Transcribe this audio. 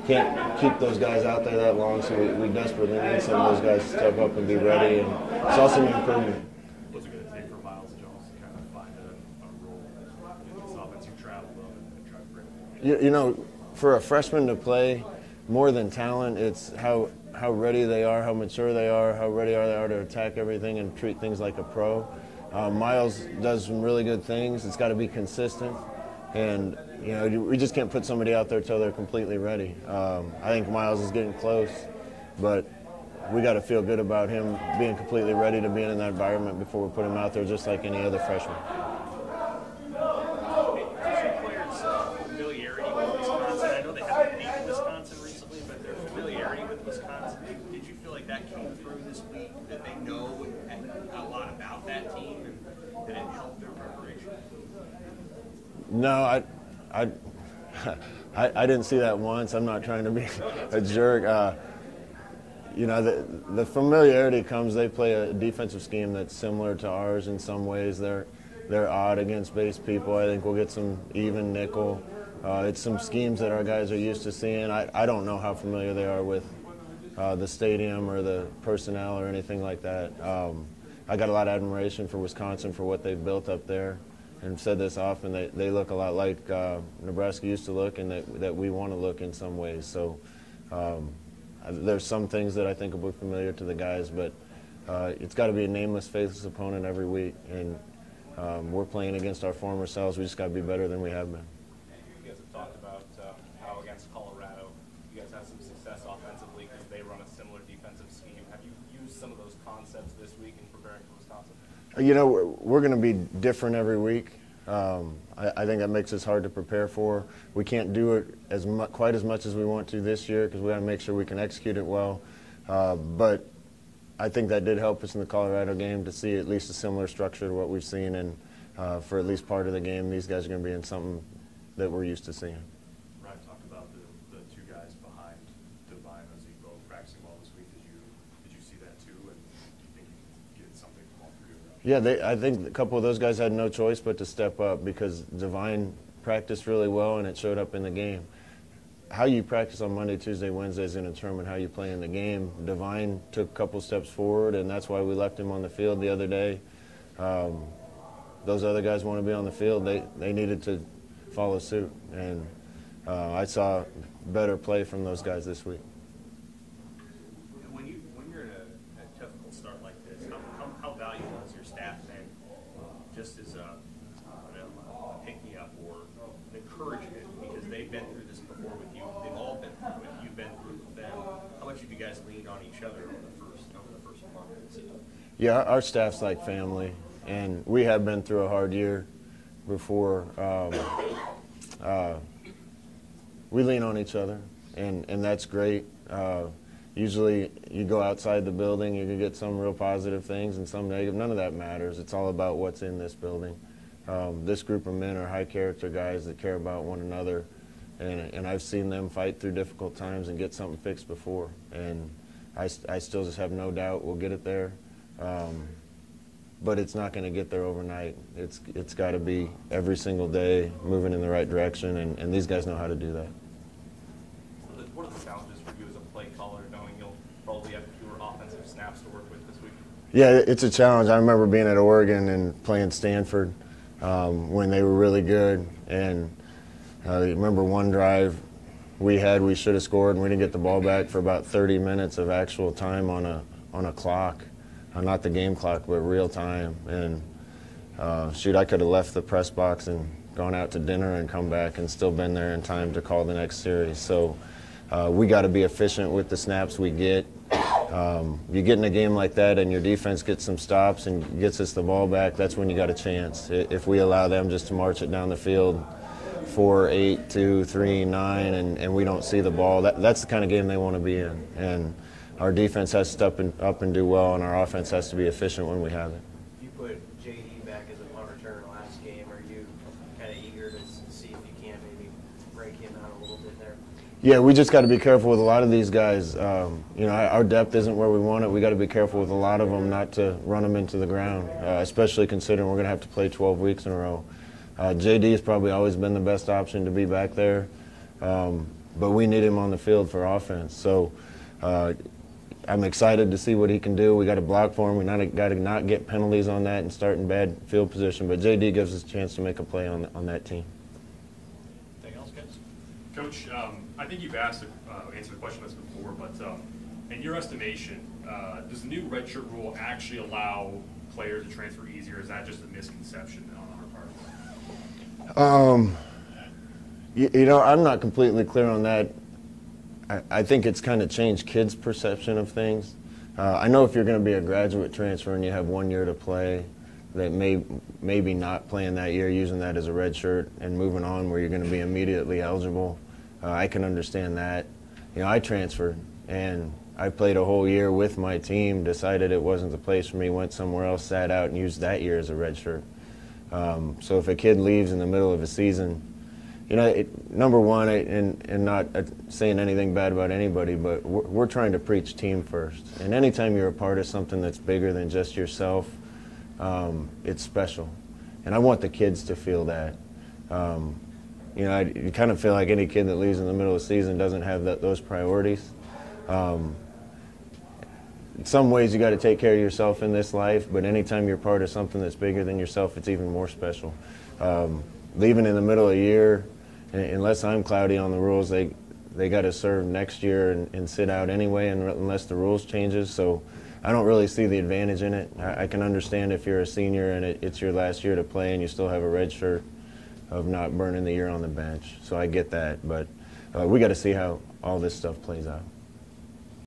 can't keep those guys out there that long, so we desperately need some of those guys to step up and be ready and saw some improvement. What's it going to take for Miles Jones to kind of find a role in this offense you traveled up and try to bring it? You know, for a freshman to play, more than talent, it's how ready they are, how mature they are, how ready they are to attack everything and treat things like a pro. Miles does some really good things. It's got to be consistent, and you know, we just can't put somebody out there till they're completely ready. I think Miles is getting close, but we got to feel good about him being completely ready to be in that environment before we put him out there just like any other freshman. Familiarity with Wisconsin. I know they haven't beaten Wisconsin recently, but their familiarity with Wisconsin, did you feel like that came through this week, that they know a lot about that team and did it help their preparation? No, I didn't see that once. I'm not trying to be a jerk. You know, the familiarity comes. They play a defensive scheme that's similar to ours in some ways. They're odd against base people. I think we'll get some even nickel. It's some schemes that our guys are used to seeing. I don't know how familiar they are with the stadium or the personnel or anything like that. I got a lot of admiration for Wisconsin for what they've built up there. And I've said this often, they look a lot like Nebraska used to look, and that we want to look in some ways. So there's some things that I think will be familiar to the guys, but it's got to be a nameless, faceless opponent every week. And we're playing against our former selves. We just got to be better than we have been. You guys have talked about how against Colorado you guys had some success offensively because they run a similar defensive scheme. Have you used some of those concepts this week in preparing for Wisconsin? You know, we're going to be different every week. I think that makes us hard to prepare for. We can't do it quite as much as we want to this year because we got to make sure we can execute it well. But I think that did help us in the Colorado game to see at least a similar structure to what we've seen. And for at least part of the game, these guys are going to be in something that we're used to seeing. Ryan talked about the two guys behind Divine Ozebo practicing well this week. Did you see that too? And do you think you can get something from all three of them? Yeah, I think a couple of those guys had no choice but to step up because Divine practiced really well and it showed up in the game. How you practice on Monday, Tuesday, Wednesday is going to determine how you play in the game. Divine took a couple steps forward, and that's why we left him on the field the other day. Those other guys want to be on the field. They needed to follow suit, and I saw better play from those guys this week. When you're in a difficult start like this, how valuable is your staff then, just as a pick-me-up or an encouragement, because they've been through this before with you. They've all been through it. You've been through it with them. How much have you guys leaned on each other over the first month of the season? Yeah, our staff's like family, and we have been through a hard year before. We lean on each other, and that's great. Usually you go outside the building, you can get some real positive things and some negative. None of that matters. It's all about what's in this building. This group of men are high-character guys that care about one another, and I've seen them fight through difficult times and get something fixed before. And I still just have no doubt we'll get it there. But it's not going to get there overnight. It's got to be every single day moving in the right direction, and these guys know how to do that. What are the challenges for you as a play caller, knowing you'll probably have fewer offensive snaps to work with this week? Yeah, it's a challenge. I remember being at Oregon and playing Stanford when they were really good, and I remember one drive we should have scored, and we didn't get the ball back for about 30 minutes of actual time on a clock. Not the game clock, but real time. And shoot, I could have left the press box and gone out to dinner and come back and still been there in time to call the next series. So we got to be efficient with the snaps we get. You get in a game like that and your defense gets some stops and gets us the ball back, that's when you got a chance. If we allow them just to march it down the field 4, 8, 2, 3, 9, and we don't see the ball, that's the kind of game they want to be in. And our defense has to step up and do well, and our offense has to be efficient when we have it. You put JD back as a punt returner last game. Are you kind of eager to see if you can maybe break him out a little bit there? Yeah, we just got to be careful with a lot of these guys. You know, our depth isn't where we want it. We got to be careful with a lot of them not to run them into the ground, especially considering we're going to have to play 12 weeks in a row. JD has probably always been the best option to be back there. but we need him on the field for offense. So I'm excited to see what he can do. We got to block for him. We got to not get penalties on that and start in bad field position. But JD gives us a chance to make a play on that team. Anything else, guys? Coach, I think you've answered the question on this before, but in your estimation, does the new redshirt rule actually allow players to transfer easier? Or is that just a misconception on our part? You know, I'm not completely clear on that. I think it's kind of changed kids' perception of things. I know if you're going to be a graduate transfer and you have 1 year to play, that maybe not playing that year, using that as a red shirt and moving on where you're going to be immediately eligible. I can understand that. You know, I transferred and I played a whole year with my team, decided it wasn't the place for me, went somewhere else, sat out, and used that year as a red shirt. So if a kid leaves in the middle of a season, you know, number one, and not saying anything bad about anybody, but we're trying to preach team first. And anytime you're a part of something that's bigger than just yourself, it's special. And I want the kids to feel that. You know, you kind of feel like any kid that leaves in the middle of the season doesn't have those priorities. In some ways, you got to take care of yourself in this life, but anytime you're part of something that's bigger than yourself, it's even more special. Leaving in the middle of the year, unless I'm cloudy on the rules, they got to serve next year and sit out anyway, unless the rules changes. So I don't really see the advantage in it. I can understand if you're a senior and it's your last year to play and you still have a red shirt, of not burning the year on the bench. So I get that, but we got to see how all this stuff plays out.